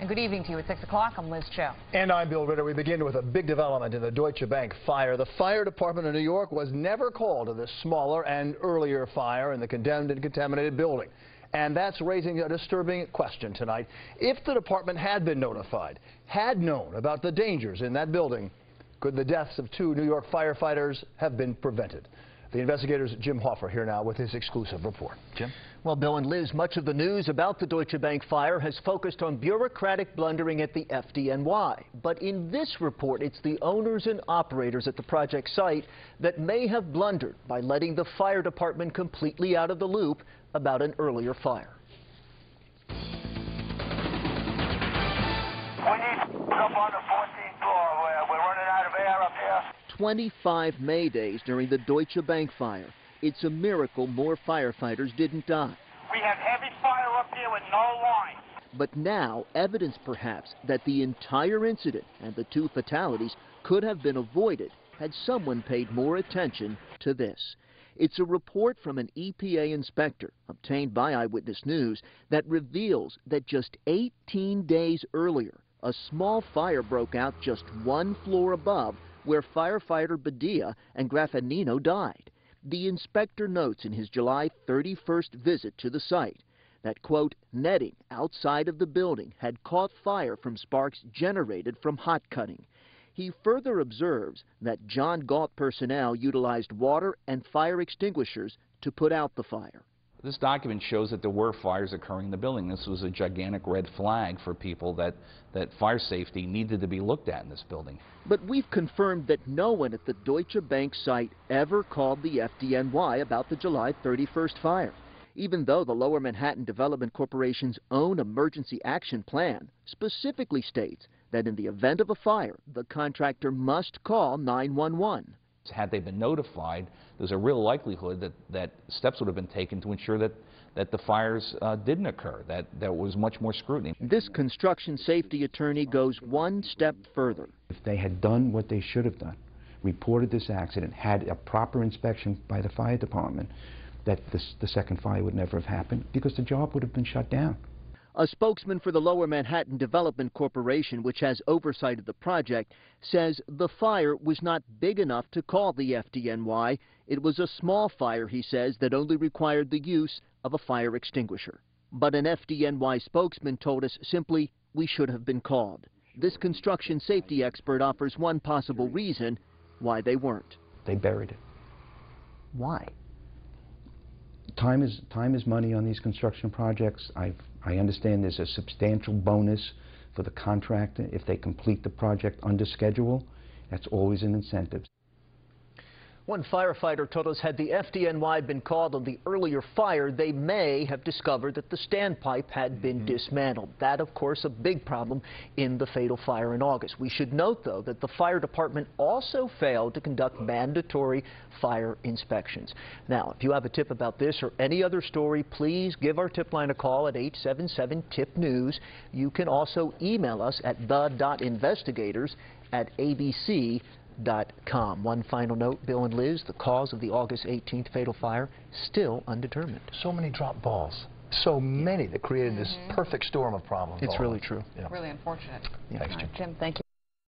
And good evening to you. At 6 o'clock, I'm Liz Cho. And I'm Bill Ritter. We begin with a big development in the Deutsche Bank fire. The fire department in New York was never called to this smaller and earlier fire in the condemned and contaminated building. And that's raising a disturbing question tonight. If the department had been notified, had known about the dangers in that building, could the deaths of 2 New York firefighters have been prevented? The investigator's Jim Hoffer here now with his exclusive report. Jim? Well, Bill and Liz, much of the news about the Deutsche Bank fire has focused on bureaucratic blundering at the FDNY. But in this report, it's the owners and operators at the project site that may have blundered by letting the fire department completely out of the loop about an earlier fire. We need up on the 14th floor. We're running out of air up here. 25 May days during the Deutsche Bank fire. It's a miracle more firefighters didn't die. We have heavy fire up here with no line. But now, evidence perhaps that the entire incident and the 2 fatalities could have been avoided had someone paid more attention to this. It's a report from an EPA inspector obtained by Eyewitness News that reveals that just 18 days earlier, a small fire broke out just 1 floor above where firefighter Badia and Graffagnino died. The inspector notes in his July 31st visit to the site that, quote, netting outside of the building had caught fire from sparks generated from hot cutting. He further observes that John Galt personnel utilized water and fire extinguishers to put out the fire. This document shows that there were fires occurring in the building. This was a gigantic red flag for people that fire safety needed to be looked at in this building. But we've confirmed that no one at the Deutsche Bank site ever called the FDNY about the July 31st fire, even though the Lower Manhattan Development Corporation's own emergency action plan specifically states that in the event of a fire, the contractor must call 911. Had they been notified, there's a real likelihood that steps would have been taken to ensure that the fires didn't occur, that there was much more scrutiny. This construction safety attorney goes one step further. If they had done what they should have done, reported this accident, had a proper inspection by the fire department, that the second fire would never have happened because the job would have been shut down. A spokesman for the Lower Manhattan Development Corporation, which has oversight of the project, says the fire was not big enough to call the FDNY. It was a small fire, he says, that only required the use of a fire extinguisher. But an FDNY spokesman told us simply, we should have been called. This construction safety expert offers one possible reason why they weren't. They buried it. Why? Time is money on these construction projects. I understand there's a substantial bonus for the contractor if they complete the project under schedule. That's always an incentive. One firefighter told us had the FDNY been called on the earlier fire, they may have discovered that the standpipe had been dismantled. That, of course, a big problem in the fatal fire in August. We should note, though, that the fire department also failed to conduct mandatory fire inspections. Now, if you have a tip about this or any other story, please give our tip line a call at 877-TIP-NEWS. You can also email us at the.investigators@abc.com. One final note, Bill and Liz, the cause of the August 18th fatal fire still undetermined. So many drop balls. So many that created this perfect storm of problems. It's really true. Really unfortunate. Thanks, Jim. Jim, thank you.